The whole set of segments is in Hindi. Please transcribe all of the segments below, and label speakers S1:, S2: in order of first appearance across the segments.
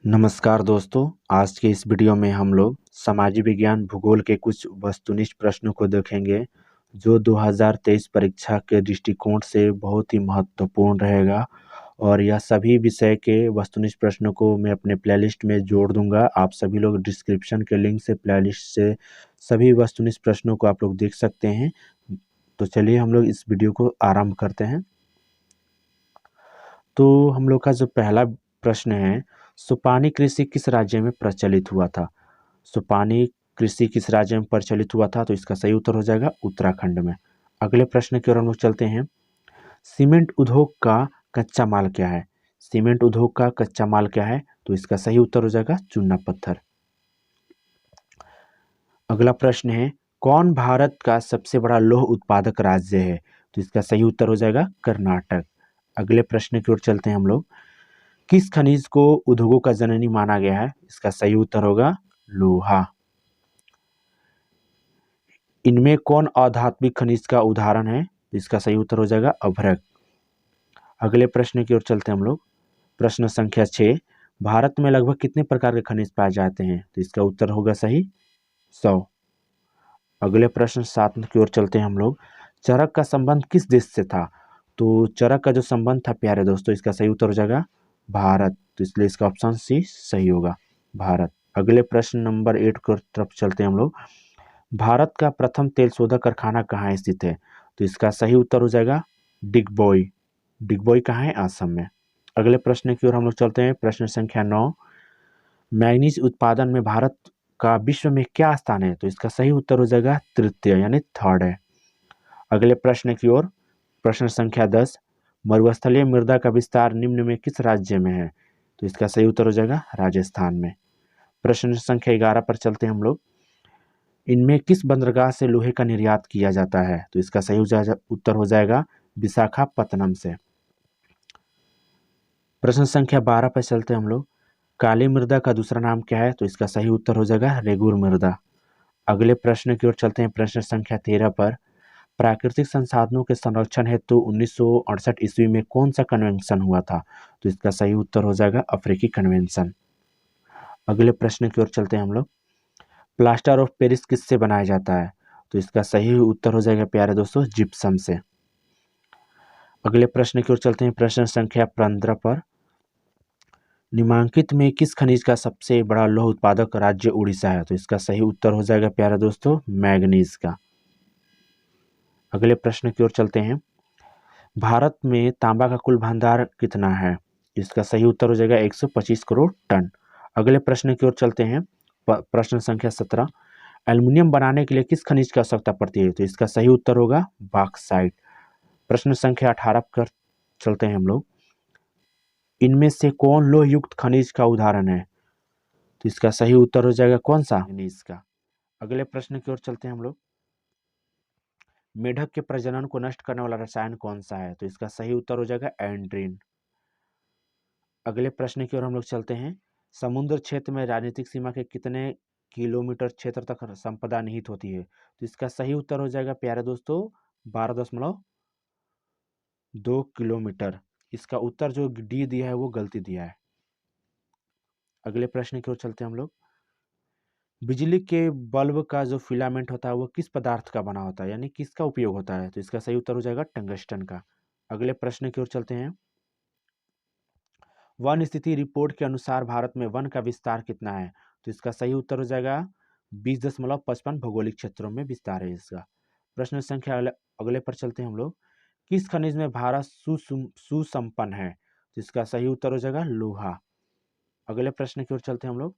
S1: नमस्कार दोस्तों। आज के इस वीडियो में हम लोग सामाजिक विज्ञान भूगोल के कुछ वस्तुनिष्ठ प्रश्नों को देखेंगे जो 2023 परीक्षा के दृष्टिकोण से बहुत ही महत्वपूर्ण रहेगा। और यह सभी विषय के वस्तुनिष्ठ प्रश्नों को मैं अपने प्लेलिस्ट में जोड़ दूंगा। आप सभी लोग डिस्क्रिप्शन के लिंक से प्लेलिस्ट से सभी वस्तुनिष्ठ प्रश्नों को आप लोग देख सकते हैं। तो चलिए हम लोग इस वीडियो को आरंभ करते हैं। तो हम लोग का जो पहला प्रश्न है, सुपानी कृषि किस राज्य में प्रचलित हुआ था? सुपानी कृषि किस राज्य में प्रचलित हुआ था? तो इसका सही उत्तर हो जाएगा उत्तराखंड में। अगले प्रश्न की ओर हम लोग चलते हैं। सीमेंट उद्योग का कच्चा माल क्या है? सीमेंट उद्योग का कच्चा माल क्या है? तो इसका सही उत्तर हो जाएगा चूना पत्थर। अगला प्रश्न है, कौन भारत का सबसे बड़ा लौह उत्पादक राज्य है? तो इसका सही उत्तर हो जाएगा कर्नाटक। अगले प्रश्न की ओर चलते हैं हम लोग। किस खनिज को उद्योगों का जननी माना गया है? इसका सही उत्तर होगा लोहा। इनमें कौन आध्यात्मिक खनिज का उदाहरण है? इसका सही उत्तर हो जाएगा अभ्रक। अगले प्रश्न की ओर चलते हैं हम लोग। प्रश्न संख्या 6, भारत में लगभग कितने प्रकार के खनिज पाए जाते हैं? तो इसका उत्तर होगा सही 100। अगले प्रश्न 7 की ओर चलते हैं हम लोग। चरक का संबंध किस देश से था? तो चरक का जो संबंध था प्यारे दोस्तों, इसका सही उत्तर हो जाएगा भारत। तो इसलिए इसका ऑप्शन सी सही होगा, भारत। अगले प्रश्न नंबर 8 की तरफ चलते हैं हम लोग। भारत का प्रथम तेल शोधक कारखाना कहाँ स्थित है? तो इसका सही उत्तर हो जाएगा डिगबोई। डिगबोई कहाँ है? असम में। अगले प्रश्न की ओर हम लोग चलते हैं। प्रश्न संख्या 9, मैग्नीज उत्पादन में भारत का विश्व में क्या स्थान है? तो इसका सही उत्तर हो जाएगा तृतीय यानी थर्ड है। अगले प्रश्न की ओर। प्रश्न संख्या 10, मरुस्थलीय मृदा का विस्तार निम्न में किस राज्य में है? तो इसका सही उत्तर हो जाएगा राजस्थान में। प्रश्न संख्या 11 पर चलते हैं हम लोग। इनमें किस बंदरगाह से लोहे का निर्यात किया जाता है? तो इसका सही उत्तर हो जाएगा विशाखापत्तनम से। प्रश्न संख्या 12 पर चलते हैं हम लोग। काली मृदा का दूसरा नाम क्या है? तो इसका सही उत्तर हो जाएगा रेगुर मृदा। अगले प्रश्न की ओर चलते हैं। प्रश्न संख्या 13 पर, प्राकृतिक संसाधनों के संरक्षण हेतु 1968 ईस्वी में कौन सा कन्वेंशन हुआ था? तो इसका सही उत्तर हो जाएगा अफ्रीकी कन्वेंशन। अगले प्रश्न की ओर चलते हैं हम लोग। प्लास्टर ऑफ पेरिस किससे बनाया जाता है? तो इसका सही उत्तर हो जाएगा प्यारे दोस्तों जिप्सम से। अगले प्रश्न की ओर चलते हैं। प्रश्न संख्या 15 पर, निम्नलिखित में किस खनिज का सबसे बड़ा लौह उत्पादक राज्य उड़ीसा है? तो इसका सही उत्तर हो जाएगा प्यारे दोस्तों मैग्नीज का। अगले प्रश्न की ओर चलते हैं। भारत में तांबा का कुल भंडार कितना है? इसका सही उत्तर हो जाएगा 125 करोड़ टन। अगले प्रश्न की ओर चलते हैं। प्रश्न संख्या 17, एल्युमिनियम बनाने के लिए किस खनिज की आवश्यकता पड़ती है? तो इसका सही उत्तर होगा बॉक्साइट। प्रश्न संख्या 18 पर चलते हैं हम लोग। इनमें से कौन लोह युक्त खनिज का उदाहरण है? तो इसका सही उत्तर हो जाएगा कौन सा? मैंगनीज का। अगले प्रश्न की ओर चलते हैं हम लोग। मेढक के प्रजनन को नष्ट करने वाला रसायन कौन सा है? तो इसका सही उत्तर हो जाएगा एंड्रीन। अगले प्रश्न की ओर हम लोग चलते हैं। समुद्र क्षेत्र में राजनीतिक सीमा के कितने किलोमीटर क्षेत्र तक संपदा निहित होती है? तो इसका सही उत्तर हो जाएगा प्यारे दोस्तों 12.2 किलोमीटर। इसका उत्तर जो डी दिया है वो गलती दिया है। अगले प्रश्न की ओर चलते हैं हम लोग। बिजली के बल्ब का जो फिलामेंट होता है वो किस पदार्थ का बना होता है, यानी किसका उपयोग होता है? तो इसका सही उत्तर हो जाएगा टंगस्टन का। अगले प्रश्न की ओर चलते हैं। वन स्थिति रिपोर्ट के अनुसार भारत में वन का विस्तार कितना है? तो इसका सही उत्तर हो जाएगा 20.55 भौगोलिक क्षेत्रों में विस्तार है इसका। प्रश्न संख्या अगले पर चलते हैं हम लोग। किस खनिज में भारत सुसंपन्न है? तो इसका सही उत्तर हो जाएगा लोहा। अगले प्रश्न की ओर चलते हैं हम लोग।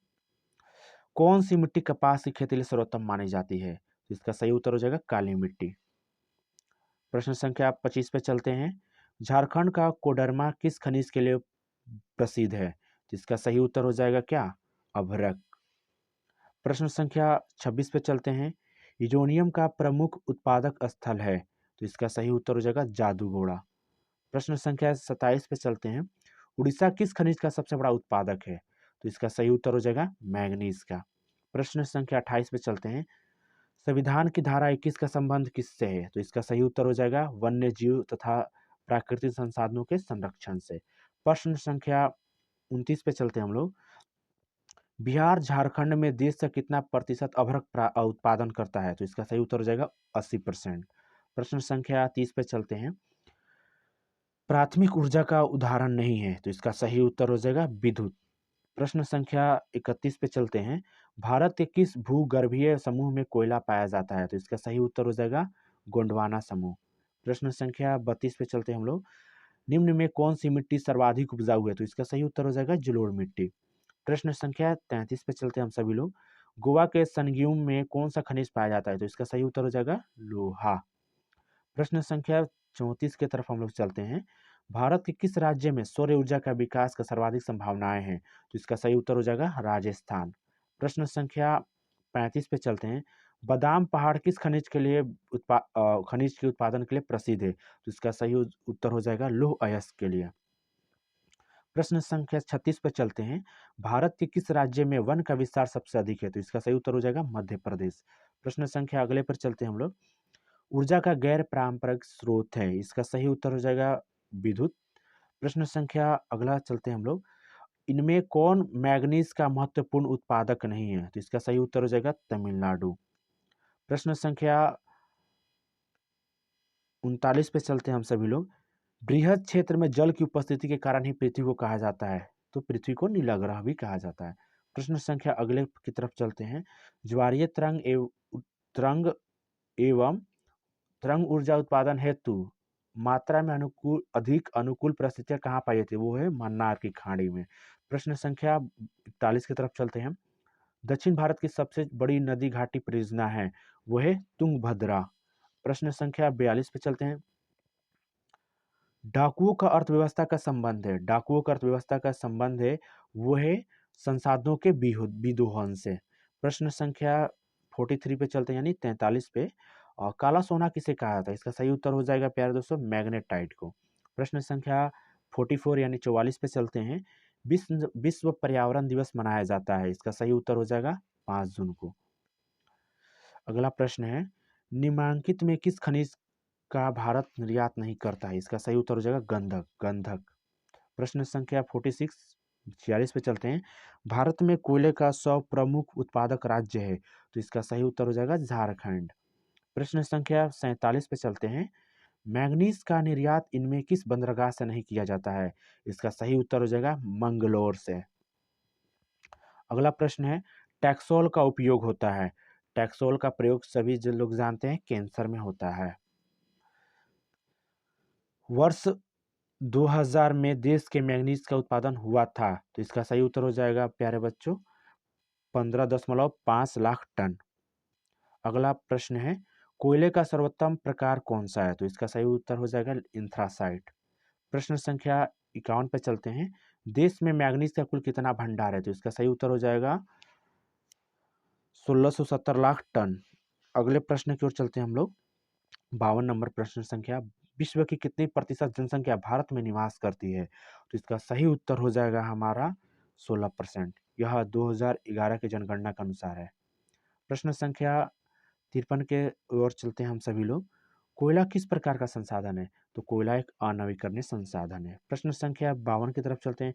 S1: कौन सी मिट्टी कपास की खेती के लिए सर्वोत्तम मानी जाती है? तो इसका सही उत्तर हो जाएगा काली मिट्टी। प्रश्न संख्या 25 पे चलते हैं। झारखंड का कोडरमा किस खनिज के लिए प्रसिद्ध है? जिसका सही उत्तर हो जाएगा क्या? अभ्रक। प्रश्न संख्या 26 पे चलते हैं। यूरेनियम का प्रमुख उत्पादक स्थल है? तो इसका सही उत्तर हो जाएगा जादूगोड़ा। प्रश्न संख्या 27 पे चलते हैं। उड़ीसा किस खनिज का सबसे बड़ा उत्पादक है? तो इसका सही उत्तर हो जाएगा मैंगनीज का। प्रश्न संख्या 28 पे चलते हैं। संविधान की धारा 21 का संबंध किससे है? तो इसका सही उत्तर हो जाएगा वन्य जीव तथा प्राकृतिक संसाधनों के संरक्षण से। प्रश्न संख्या 29 पे चलते हैं हम लोग। बिहार झारखंड में देश का कितना प्रतिशत अभ्रक उत्पादन करता है? तो इसका सही उत्तर हो जाएगा 80%। प्रश्न संख्या 30 पे चलते हैं। प्राथमिक ऊर्जा का उदाहरण नहीं है, तो इसका सही उत्तर हो जाएगा विद्युत। प्रश्न संख्या 31 पे चलते हैं। भारत के किस भूगर्भीय समूह में कोयला पाया जाता है? तो इसका सही उत्तर हो जाएगा गोंडवाना समूह। प्रश्न संख्या 32 पे चलते हैं हम लोग। निम्न में कौन सी मिट्टी सर्वाधिक उपजाऊ है? तो इसका सही उत्तर हो जाएगा जलोढ़ मिट्टी। प्रश्न संख्या 33 पे चलते हैं हम सभी लोग। गोवा के सनग्यूम में कौन सा खनिज पाया जाता है? तो इसका सही उत्तर हो जाएगा लोहा। प्रश्न संख्या 34 की तरफ हम लोग चलते हैं। भारत के किस राज्य में सौर ऊर्जा का विकास का सर्वाधिक संभावनाएं हैं? तो इसका सही उत्तर हो जाएगा राजस्थान। प्रश्न संख्या 35 पे चलते हैं। बादाम पहाड़ किस खनिज के लिए खनिज के उत्पादन के लिए प्रसिद्ध है? तो इसका सही उत्तर हो जाएगा लौह अयस्क के लिए। प्रश्न संख्या 36 पर चलते हैं। भारत के किस राज्य में वन का विस्तार सबसे अधिक है? तो इसका सही उत्तर हो जाएगा मध्य प्रदेश। प्रश्न संख्या अगले पर चलते हैं हम लोग। ऊर्जा का गैर पारंपरिक स्रोत है, इसका सही उत्तर हो जाएगा विद्युत। प्रश्न संख्या अगला चलते हैं हम लोग। इनमें कौन मैग्नीज का महत्वपूर्ण उत्पादक नहीं है? तो इसका सही उत्तर हो जाएगा तमिलनाडु। प्रश्न संख्या 39 पे चलते हैं हम सभी लोग। बृहद क्षेत्र में जल की उपस्थिति के कारण ही पृथ्वी को कहा जाता है, तो पृथ्वी को नीला ग्रह भी कहा जाता है। प्रश्न संख्या अगले की तरफ चलते हैं। ज्वारीय तरंग एवं तरंग ऊर्जा उत्पादन हेतु मात्रा में अधिक अनुकूल परिस्थितियां कहाँ पाई जाती है? वो है मन्नार की खाड़ी में। प्रश्न संख्या 41 की तरफ चलते हैं। दक्षिण भारत की सबसे बड़ी नदी घाटी परियोजना है, वो है तुंगभद्रा। प्रश्न संख्या 42 पे चलते हैं। डाकुओं का अर्थव्यवस्था का संबंध है, डाकुओं का अर्थव्यवस्था का संबंध है वो है संसाधनों के विदोहन से। प्रश्न संख्या 43 पे चलते हैं, यानी 43 पे। और काला सोना किसे कहा जाता है? इसका सही उत्तर हो जाएगा प्यारे दोस्तों मैग्नेटाइट को। प्रश्न संख्या 44 यानी 44 पे चलते हैं। विश्व विश्व पर्यावरण दिवस मनाया जाता है, इसका सही उत्तर हो जाएगा 5 जून को। अगला प्रश्न है, निम्नलिखित में किस खनिज का भारत निर्यात नहीं करता है? इसका सही उत्तर हो जाएगा गंधक गंधक। प्रश्न संख्या 46 46 पे चलते हैं। भारत में कोयले का 100 प्रमुख उत्पादक राज्य है, तो इसका सही उत्तर हो जाएगा झारखंड। प्रश्न संख्या 47 पे चलते हैं। मैग्नीज का निर्यात इनमें किस बंदरगाह से नहीं किया जाता है? इसका सही उत्तर हो जाएगा मंगलोर से। अगला प्रश्न है, टैक्सोल का उपयोग होता है, टैक्सोल का प्रयोग सभी जो लोग जानते हैं कैंसर में होता है। वर्ष 2000 में देश के मैग्नीज का उत्पादन हुआ था, तो इसका सही उत्तर हो जाएगा प्यारे बच्चों 15.5 लाख टन। अगला प्रश्न है, कोयले का सर्वोत्तम प्रकार कौन सा है? तो इसका सही उत्तर हो जाएगा इंथ्रासाइट। प्रश्न संख्या 51 पे चलते हैं। देश में मैग्नीज का कुल कितना भंडार है? तो इसका सही उत्तर हो जाएगा 1670 लाख टन। अगले प्रश्न की ओर चलते हैं हम लोग। 52 नंबर प्रश्न संख्या, विश्व की कितनी प्रतिशत जनसंख्या भारत में निवास करती है? तो इसका सही उत्तर हो जाएगा हमारा 16%। यह 2011 की जनगणना के अनुसार है। प्रश्न संख्या 53 के ओर चलते हैं हम सभी लोग। कोयला किस प्रकार का संसाधन है? तो कोयला एक अनवीकरणीय संसाधन है। प्रश्न संख्या 52 की तरफ चलते हैं।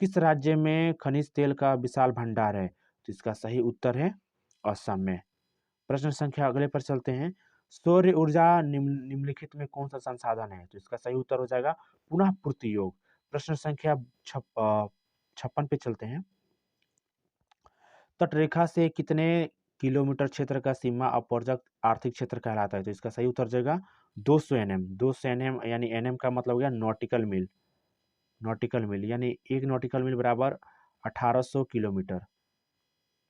S1: किस राज्य में खनिज तेल का विशाल भंडार है? तो इसका सही उत्तर है असम में। प्रश्न संख्या अगले पर चलते हैं। सौर ऊर्जा निम्नलिखित में कौन सा संसाधन है? तो इसका सही उत्तर हो जाएगा पुनः पूर्ति योग। प्रश्न संख्या 56 पे चलते हैं। तटरेखा से कितने किलोमीटर क्षेत्र का सीमा अपवर्जक आर्थिक क्षेत्र कहलाता है? तो इसका सही उत्तर जाएगा 200 एनएम। 200 एनएम यानी एनएम का मतलब हो गया नॉटिकल मील। नॉटिकल मील यानी एक नॉटिकल मील बराबर 1800 किलोमीटर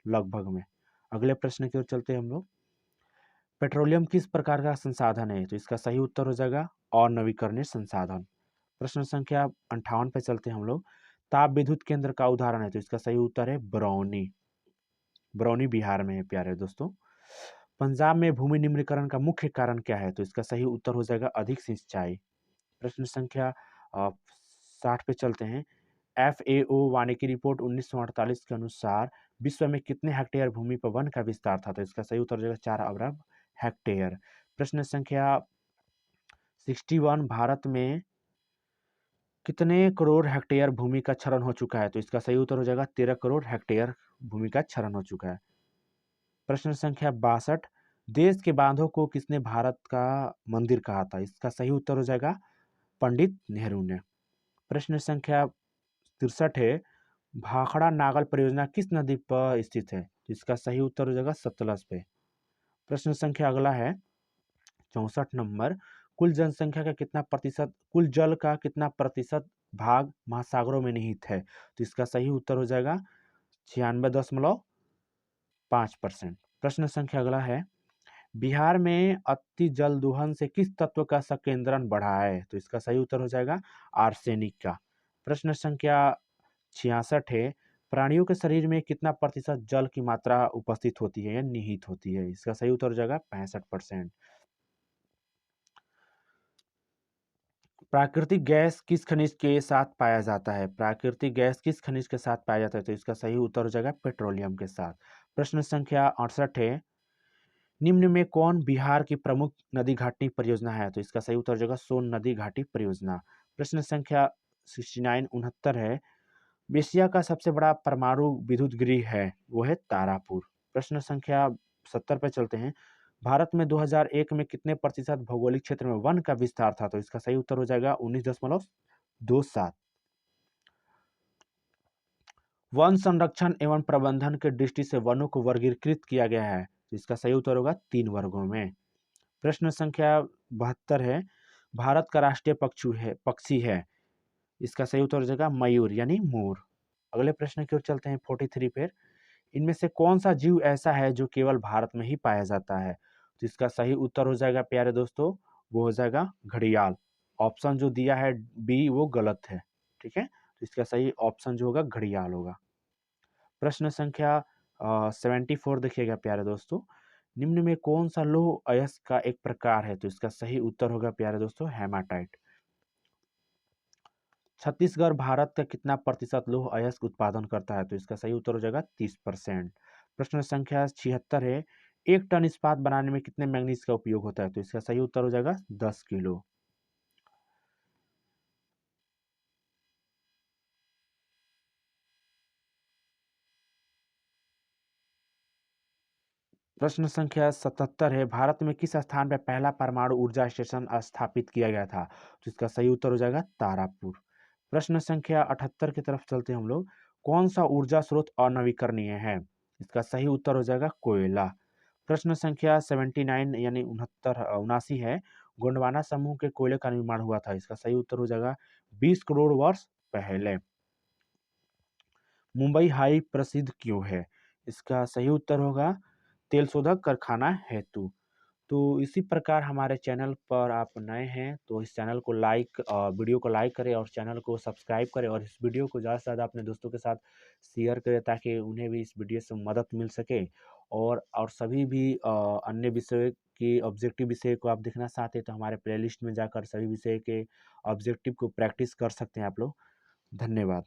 S1: लगभग में। अगले प्रश्न की ओर चलते हैं हम लोग। पेट्रोलियम किस प्रकार का संसाधन है? तो इसका सही उत्तर हो जाएगा अनवीकरणीय संसाधन। प्रश्न संख्या 58 पे चलते हैं हम लोग। ताप विद्युत केंद्र का उदाहरण है, तो इसका सही उत्तर है बरौनी। बरौनी बिहार में है प्यारे दोस्तों। पंजाब में भूमि निम्नीकरण का मुख्य कारण क्या है? तो इसका सही उत्तर हो जाएगा अधिक सिंचाई। प्रश्न संख्या 60 पे चलते हैं। FAO वानिकी रिपोर्ट 1948 के अनुसार विश्व में कितने हेक्टेयर भूमि पर वन का विस्तार था? तो इसका सही उत्तर हो जाएगा 4 अरब हेक्टेयर। प्रश्न संख्या 61, भारत में कितने करोड़ हेक्टेयर भूमि का क्षरण हो चुका है? तो इसका सही उत्तर हो जाएगा 13 करोड़ हेक्टेयर भूमि का क्षरण हो चुका है। प्रश्न संख्या 62, देश के बांधों को किसने भारत का मंदिर कहा था? इसका सही उत्तर हो जाएगा पंडित नेहरू ने। प्रश्न संख्या 63 है, भाखड़ा नागल परियोजना किस नदी पर स्थित है? तो इसका सही उत्तर हो जाएगा सतलज पे। प्रश्न संख्या अगला है 64 नंबर, कुल जल का कितना प्रतिशत भाग महासागरों में निहित है? तो इसका सही उत्तर हो जाएगा 96.5%। प्रश्न संख्या अगला है, बिहार में अति जल दोहन से किस तत्व का संकेंद्रण बढ़ा है? तो इसका सही उत्तर हो जाएगा आर्सेनिक का। प्रश्न संख्या 66 है, प्राणियों के शरीर में कितना प्रतिशत जल की मात्रा उपस्थित होती है या निहित होती है? इसका सही उत्तर हो जाएगा 65%। प्राकृतिक गैस किस खनिज के साथ पाया जाता है? प्राकृतिक गैस किस खनिज के साथ पाया जाता है? तो इसका सही उत्तर हो जाएगा पेट्रोलियम के साथ। प्रश्न संख्या 68 है, निम्न में कौन बिहार की प्रमुख नदी घाटी परियोजना है? तो इसका सही उत्तर हो जाएगा सोन नदी घाटी परियोजना। प्रश्न संख्या 69 है, एशिया का सबसे बड़ा परमाणु विद्युत गृह है, वो है तारापुर। प्रश्न संख्या 70 पे चलते हैं, भारत में 2001 में कितने प्रतिशत भौगोलिक क्षेत्र में वन का विस्तार था? तो इसका सही उत्तर हो जाएगा 19.27। वन संरक्षण एवं प्रबंधन के दृष्टि से वनों को वर्गीकृत किया गया है, तो इसका सही उत्तर होगा 3 वर्गों में। प्रश्न संख्या 72 है, भारत का राष्ट्रीय पक्षी है, इसका सही उत्तर हो जाएगा मयूर यानी मोर। अगले प्रश्न की ओर चलते हैं 43 पे, इनमें से कौन सा जीव ऐसा है जो केवल भारत में ही पाया जाता है? तो इसका सही उत्तर हो जाएगा प्यारे दोस्तों, वो हो जाएगा घड़ियाल। ऑप्शन जो दिया है बी वो गलत है, ठीक है, तो इसका सही ऑप्शन जो होगा घड़ियाल होगा। प्रश्न संख्या 74 देखिएगा प्यारे दोस्तों, निम्न में कौन सा लौह अयस्क का एक प्रकार है? तो इसका सही उत्तर होगा प्यारे दोस्तों हेमाटाइट। छत्तीसगढ़ भारत का कितना प्रतिशत लौह अयस्क उत्पादन करता है? तो इसका सही उत्तर हो जाएगा 30%। प्रश्न संख्या 76 है, 1 टन इस्पात बनाने में कितने मैंगनीज का उपयोग होता है? तो इसका सही उत्तर हो जाएगा 10 किलो। प्रश्न संख्या 77 है, भारत में किस स्थान पर पहला परमाणु ऊर्जा स्टेशन स्थापित किया गया था? तो इसका सही उत्तर हो जाएगा तारापुर। प्रश्न संख्या 78 की तरफ चलते हैं हम लोग, कौन सा ऊर्जा स्रोत अनवीकरणीय है? इसका सही उत्तर हो जाएगा कोयला। प्रश्न संख्या 79 यानी 79 है, गोंडवाना समूह के कोयले का निर्माण हुआ था, इसका सही उत्तर हो जाएगा 20 करोड़ वर्ष पहले। मुंबई हाई प्रसिद्ध क्यों है? इसका सही उत्तर होगा तेल शोधक कारखाना हेतु। तो इसी प्रकार हमारे चैनल पर आप नए हैं तो इस चैनल को वीडियो को लाइक करें और चैनल को सब्सक्राइब करें और इस वीडियो को ज़्यादा से ज़्यादा अपने दोस्तों के साथ शेयर करें ताकि उन्हें भी इस वीडियो से मदद मिल सके। और सभी भी अन्य विषय की ऑब्जेक्टिव विषय को आप देखना चाहते हैं तो हमारे प्लेलिस्ट में जाकर सभी विषय के ऑब्जेक्टिव को प्रैक्टिस कर सकते हैं आप लोग। धन्यवाद।